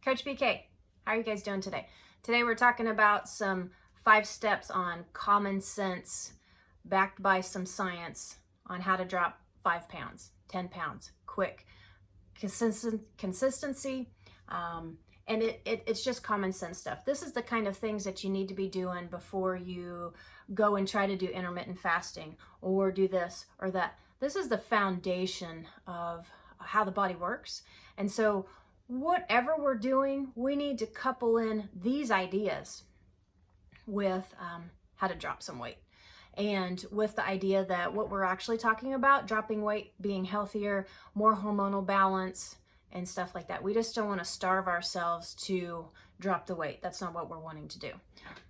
Coach BK, how are you guys doing today? Today we're talking about some 5 steps on common sense backed by some science on how to drop 5 pounds, 10 pounds, quick, consistency, and it's just common sense stuff. This is the kind of things that you need to be doing before you go and try to do intermittent fasting or do this or that. This is the foundation of how the body works. And so whatever we're doing, we need to couple in these ideas with how to drop some weight. And with the idea that what we're actually talking about, dropping weight, being healthier, more hormonal balance, and stuff like that. We just don't want to starve ourselves to drop the weight. That's not what we're wanting to do.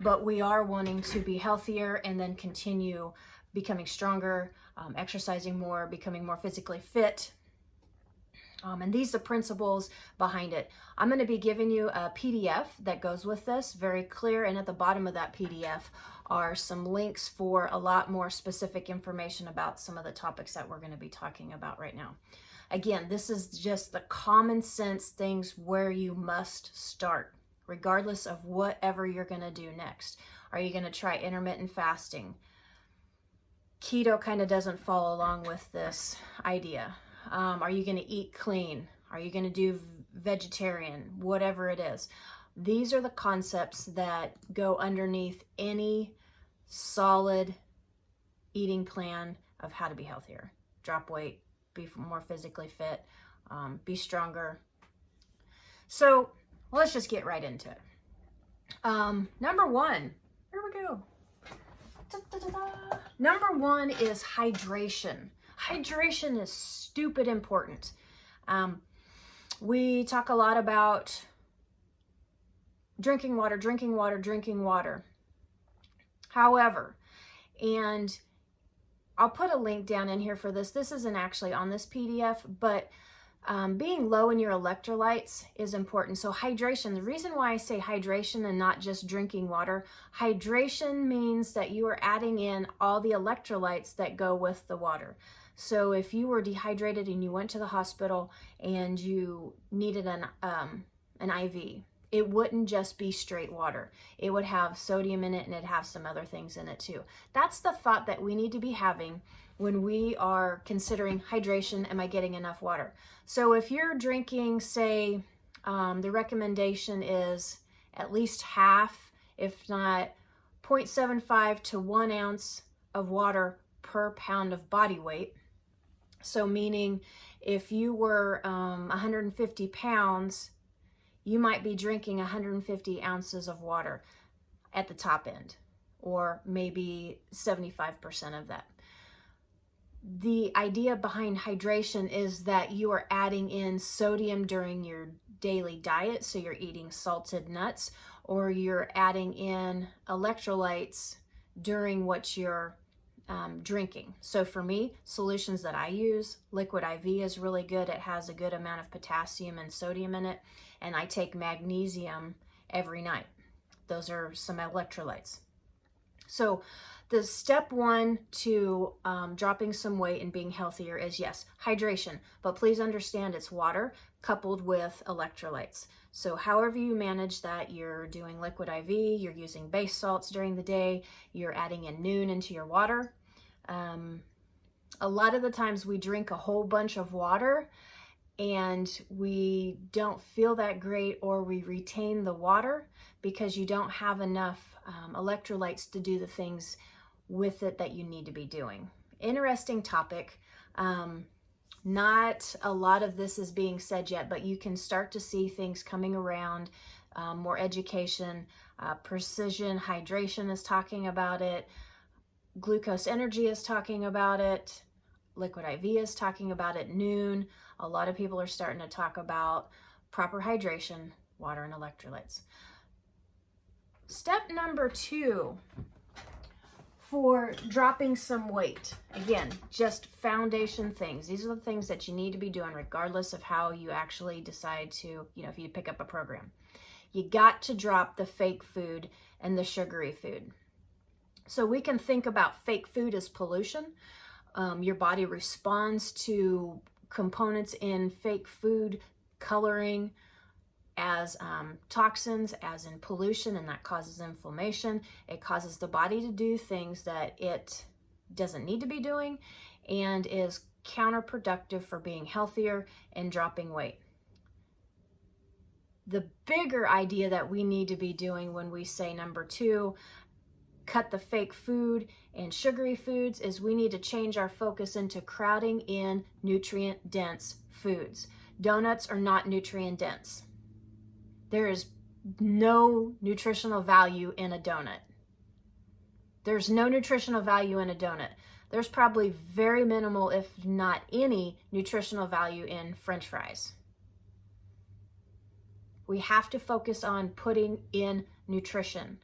But we are wanting to be healthier and then continue becoming stronger, exercising more, becoming more physically fit. And these are the principles behind it. I'm going to be giving you a PDF that goes with this, very clear, and at the bottom of that PDF are some links for a lot more specific information about some of the topics that we're going to be talking about right now. Again, this is just the common sense things where you must start, regardless of whatever you're going to do next. Are you going to try intermittent fasting? Keto kind of doesn't fall along with this idea. Are you going to eat clean? Are you going to do vegetarian? Whatever it is. These are the concepts that go underneath any solid eating plan of how to be healthier, drop weight, be more physically fit, be stronger. So let's just get right into it. Number one, here we go. Number one is hydration. Hydration is stupid important. We talk a lot about drinking water, drinking water, drinking water. However, and I'll put a link down in here for this. This isn't actually on this PDF, but being low in your electrolytes is important. So hydration, the reason why I say hydration and not just drinking water, hydration means that you are adding in all the electrolytes that go with the water. So if you were dehydrated and you went to the hospital and you needed an IV, it wouldn't just be straight water. It would have sodium in it and it'd have some other things in it too. That's the thought that we need to be having when we are considering hydration. Am I getting enough water? So if you're drinking, say, the recommendation is at least half, if not 0.75 to 1 ounce of water per pound of body weight. So meaning if you were 150 pounds, you might be drinking 150 ounces of water at the top end, or maybe 75% of that. The idea behind hydration is that you are adding in sodium during your daily diet, so you're eating salted nuts, or you're adding in electrolytes during what you're drinking. So for me, solutions that I use, liquid IV is really good. It has a good amount of potassium and sodium in it, and I take magnesium every night. Those are some electrolytes. So the step one to dropping some weight and being healthier is, yes, hydration, but please understand it's water coupled with electrolytes. So however you manage that, you're doing liquid IV, you're using base salts during the day, you're adding in noon into your water. A lot of the times we drink a whole bunch of water and we don't feel that great, or we retain the water because you don't have enough electrolytes to do the things with it that you need to be doing. Interesting topic. Not a lot of this is being said yet, but you can start to see things coming around, more education. Precision Hydration is talking about it. Glucose Energy is talking about it. Liquid IV is talking about it. Noon. A lot of people are starting to talk about proper hydration, water and electrolytes. Step number 2 for dropping some weight. Again, just foundation things. These are the things that you need to be doing regardless of how you actually decide to, if you pick up a program. You got to drop the fake food and the sugary food. So we can think about fake food as pollution. Your body responds to components in fake food, coloring, as toxins, as in pollution, and that causes inflammation. It causes the body to do things that it doesn't need to be doing and is counterproductive for being healthier and dropping weight. The bigger idea that we need to be doing when we say number 2, cut the fake food and sugary foods, is we need to change our focus into crowding in nutrient dense foods. Donuts are not nutrient dense. There is no nutritional value in a donut. There's no nutritional value in a donut. There's probably very minimal, if not any, nutritional value in French fries. We have to focus on putting in nutrition,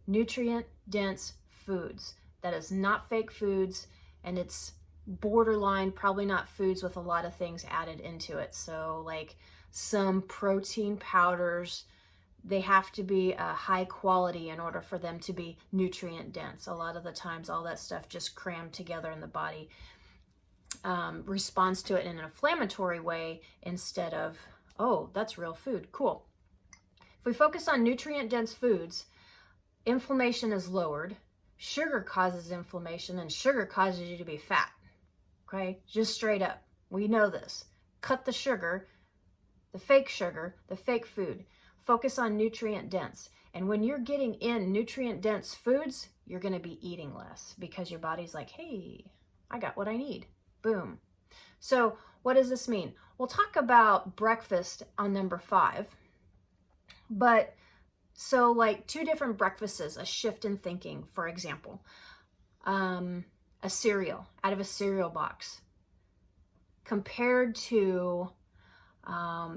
nutrient-dense foods. That is not fake foods, and it's borderline, probably not foods with a lot of things added into it. So like some protein powders, they have to be high quality in order for them to be nutrient dense. A lot of the times all that stuff just crammed together in the body responds to it in an inflammatory way instead of, oh, that's real food, cool. If we focus on nutrient dense foods, inflammation is lowered, sugar causes inflammation, and sugar causes you to be fat, okay? Just straight up, we know this. Cut the sugar, the fake food. Focus on nutrient dense. And when you're getting in nutrient dense foods, you're gonna be eating less because your body's like, hey, I got what I need, boom. So what does this mean? We'll talk about breakfast on number 5, but so like 2 different breakfasts, a shift in thinking, for example, a cereal out of a cereal box compared to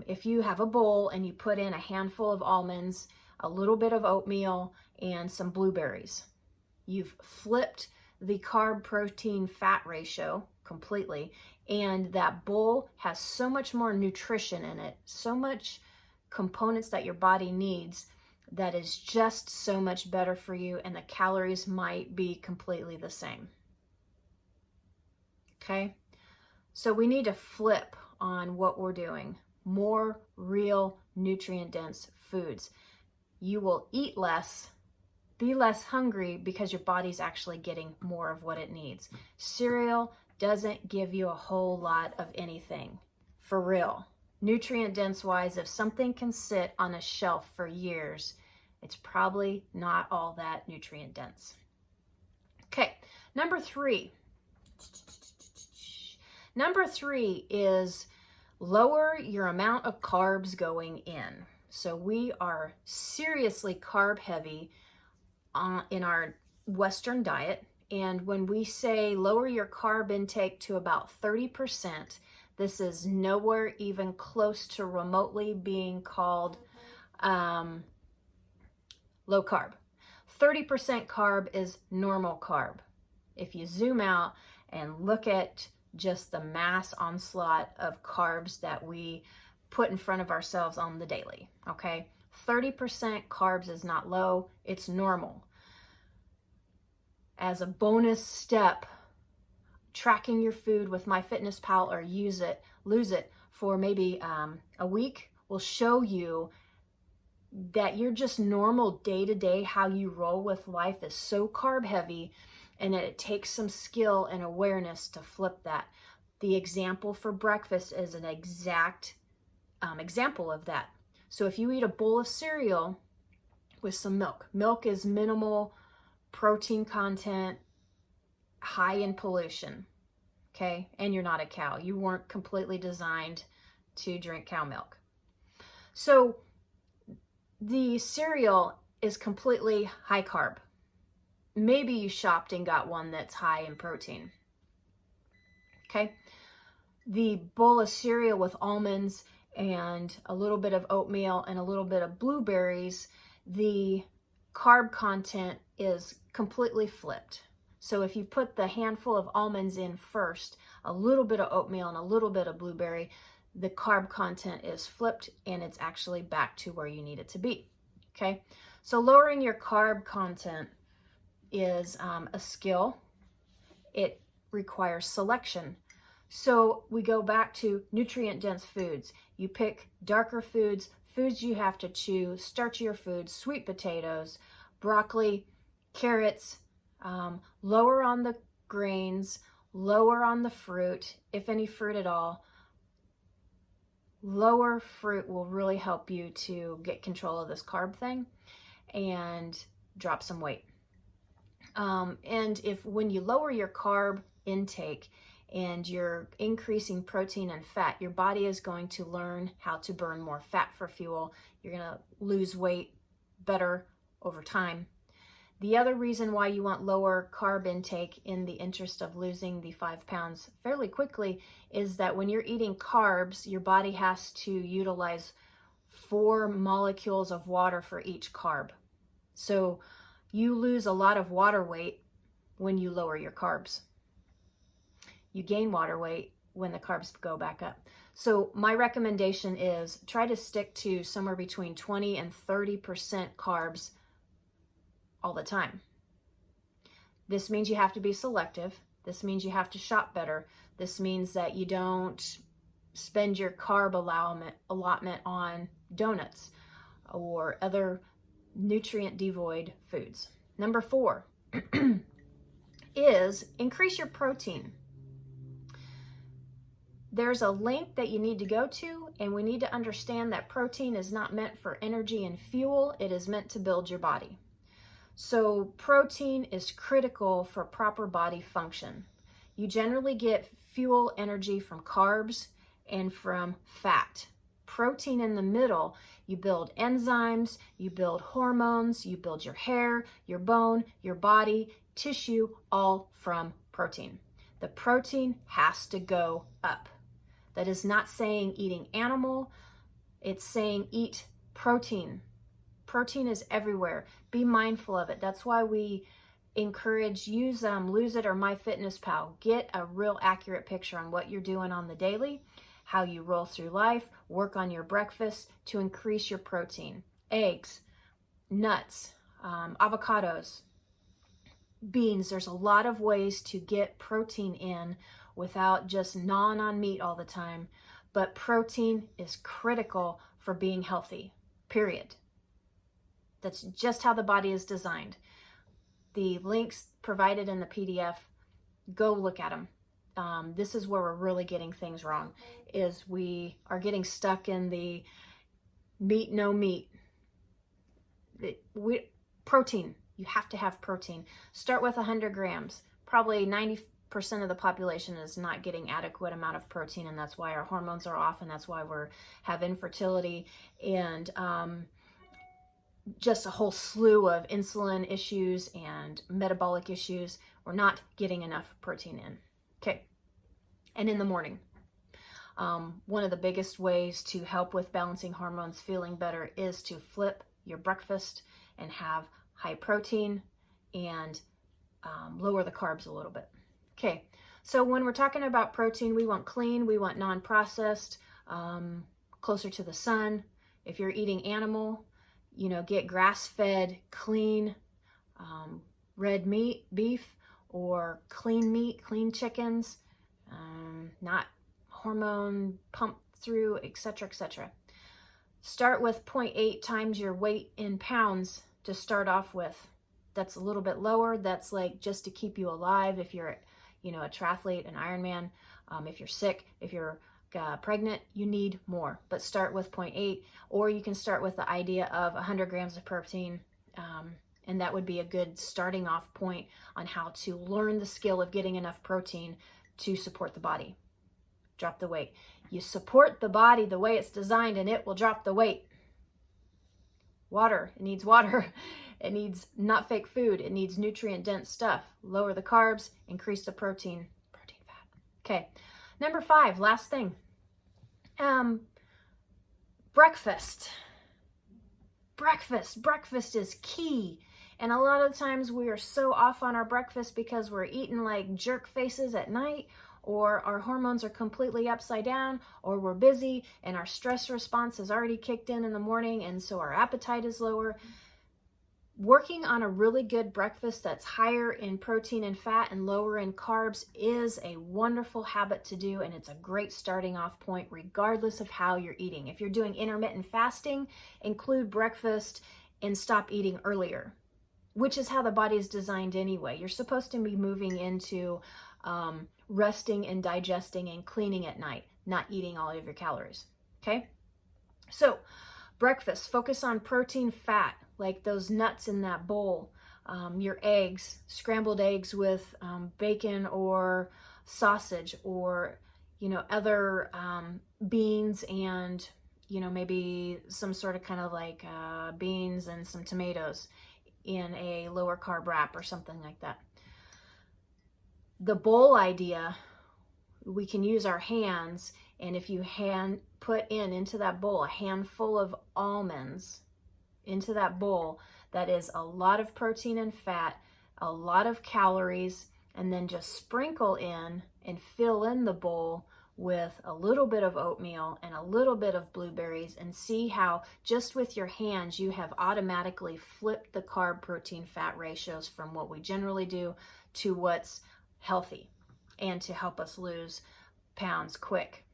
if you have a bowl and you put in a handful of almonds, a little bit of oatmeal, and some blueberries. You've flipped the carb protein fat ratio completely, and that bowl has so much more nutrition in it, so much components that your body needs, that is just so much better for you, and the calories might be completely the same. Okay, so we need to flip on what we're doing. More real nutrient dense foods. You will eat less, be less hungry because your body's actually getting more of what it needs. Cereal doesn't give you a whole lot of anything, for real. Nutrient dense wise, if something can sit on a shelf for years, it's probably not all that nutrient dense. Okay, number 3. Number 3 is lower your amount of carbs going in. So we are seriously carb heavy in our Western diet. And when we say lower your carb intake to about 30%, this is nowhere even close to remotely being called low carb. 30% carb is normal carb. If you zoom out and look at just the mass onslaught of carbs that we put in front of ourselves on the daily, okay? 30% carbs is not low, it's normal. As a bonus step, tracking your food with MyFitnessPal or lose it for maybe a week will show you that you're just normal day-to-day, how you roll with life is so carb heavy, and that it takes some skill and awareness to flip that. The example for breakfast is an exact example of that. So if you eat a bowl of cereal with some milk, milk is minimal protein content, high in pollution, okay? And you're not a cow. You weren't completely designed to drink cow milk. So the cereal is completely high carb. Maybe you shopped and got one that's high in protein, okay? The bowl of cereal with almonds and a little bit of oatmeal and a little bit of blueberries, the carb content is completely flipped. So if you put the handful of almonds in first, a little bit of oatmeal and a little bit of blueberry, the carb content is flipped and it's actually back to where you need it to be, okay? So lowering your carb content is a skill. It requires selection. So we go back to nutrient dense foods. You pick darker foods, foods you have to chew, starchier foods, sweet potatoes, broccoli, carrots, lower on the grains, lower on the fruit, if any fruit at all. Lower fruit will really help you to get control of this carb thing and drop some weight. And if when you lower your carb intake and you're increasing protein and fat, your body is going to learn how to burn more fat for fuel. You're going to lose weight better over time. The other reason why you want lower carb intake in the interest of losing the 5 pounds fairly quickly is that when you're eating carbs, your body has to utilize 4 molecules of water for each carb. So you lose a lot of water weight when you lower your carbs. You gain water weight when the carbs go back up. So my recommendation is try to stick to somewhere between 20 and 30% carbs all the time. This means you have to be selective. This means you have to shop better. This means that you don't spend your carb allotment on donuts or other nutrient devoid foods. Number 4 is increase your protein. There's a link that you need to go to, and we need to understand that protein is not meant for energy and fuel. It is meant to build your body. So protein is critical for proper body function. You generally get fuel energy from carbs and from fat. Protein in the middle, you build enzymes, you build hormones, you build your hair, your bone, your body, tissue, all from protein. The protein has to go up. That is not saying eating animal, it's saying eat protein. Protein is everywhere. Be mindful of it. That's why we encourage use Lose It or MyFitnessPal. Get a real accurate picture on what you're doing on the daily, how you roll through life, work on your breakfast to increase your protein. Eggs, nuts, avocados, beans. There's a lot of ways to get protein in without just gnawing on meat all the time. But protein is critical for being healthy, period. That's just how the body is designed. The links provided in the PDF, go look at them. This is where we're really getting things wrong, is we are getting stuck in the meat, no meat. Protein, you have to have protein. Start with 100 grams. Probably 90% of the population is not getting adequate amount of protein, and that's why our hormones are off, and that's why we have infertility and just a whole slew of insulin issues and metabolic issues. We're not getting enough protein in. Okay. And in the morning, one of the biggest ways to help with balancing hormones, feeling better, is to flip your breakfast and have high protein and lower the carbs a little bit. Okay. So when we're talking about protein, we want clean, we want non-processed, closer to the sun. If you're eating animal, get grass-fed, clean, red meat, beef, or clean meat, clean chickens, not hormone pumped through, etc., etc. Start with 0.8 times your weight in pounds to start off with. That's a little bit lower. That's like just to keep you alive if you're, a triathlete, an Ironman. If you're sick, if you're pregnant, you need more, but start with 0.8, or you can start with the idea of 100 grams of protein, and that would be a good starting off point on how to learn the skill of getting enough protein to support the body. Drop the weight. You support the body the way it's designed, and it will drop the weight. Water, it needs water. It needs not fake food. It needs nutrient-dense stuff. Lower the carbs, increase the protein, fat. Okay. Number 5, last thing. Breakfast. Breakfast is key. And a lot of times we are so off on our breakfast because we're eating like jerk faces at night, or our hormones are completely upside down, or we're busy and our stress response has already kicked in the morning, and so our appetite is lower. working on a really good breakfast that's higher in protein and fat and lower in carbs is a wonderful habit to do, and it's a great starting off point regardless of how you're eating. If you're doing intermittent fasting, include breakfast and stop eating earlier, which is how the body is designed anyway. You're supposed to be moving into resting and digesting and cleaning at night, not eating all of your calories, okay? So breakfast, focus on protein, fat, like those nuts in that bowl, your eggs, scrambled eggs with bacon or sausage, or, you know, other beans and, you know, maybe some sort of kind of like beans and some tomatoes in a lower carb wrap or something like that. The bowl idea, we can use our hands, and if you put into that bowl a handful of almonds into that bowl, that is a lot of protein and fat, a lot of calories, and then just sprinkle in and fill in the bowl with a little bit of oatmeal and a little bit of blueberries, and see how just with your hands you have automatically flipped the carb protein fat ratios from what we generally do to what's healthy and to help us lose pounds quick.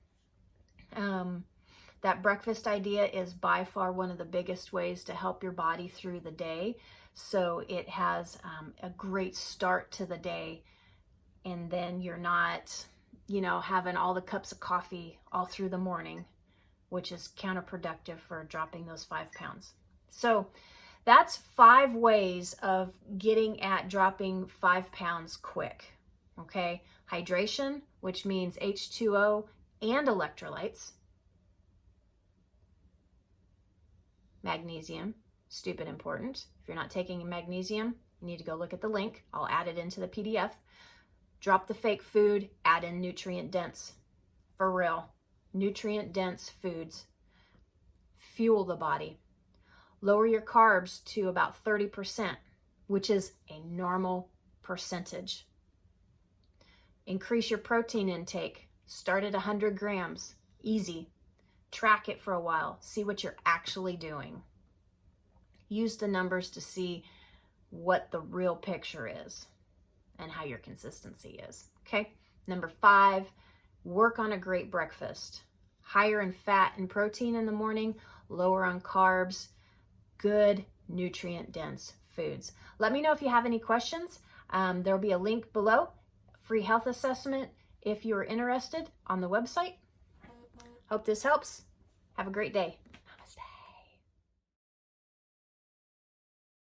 That breakfast idea is by far one of the biggest ways to help your body through the day. So it has a great start to the day, and then you're not, you know, having all the cups of coffee all through the morning, which is counterproductive for dropping those 5 pounds. So that's 5 ways of getting at dropping 5 pounds quick. Okay, hydration, which means H2O and electrolytes. Magnesium, stupid important. If you're not taking magnesium, you need to go look at the link. I'll add it into the PDF. Drop the fake food, add in nutrient dense. For real, nutrient dense foods fuel the body. Lower your carbs to about 30%, which is a normal percentage. Increase your protein intake. Start at 100 grams. Easy. Track it for a while. See what you're actually doing. Use the numbers to see what the real picture is and how your consistency is. Okay? Number 5, work on a great breakfast. Higher in fat and protein in the morning, lower on carbs, good nutrient-dense foods. Let me know if you have any questions. There'll be a link below. Free health assessment if you're interested on the website. Hope this helps. Have a great day.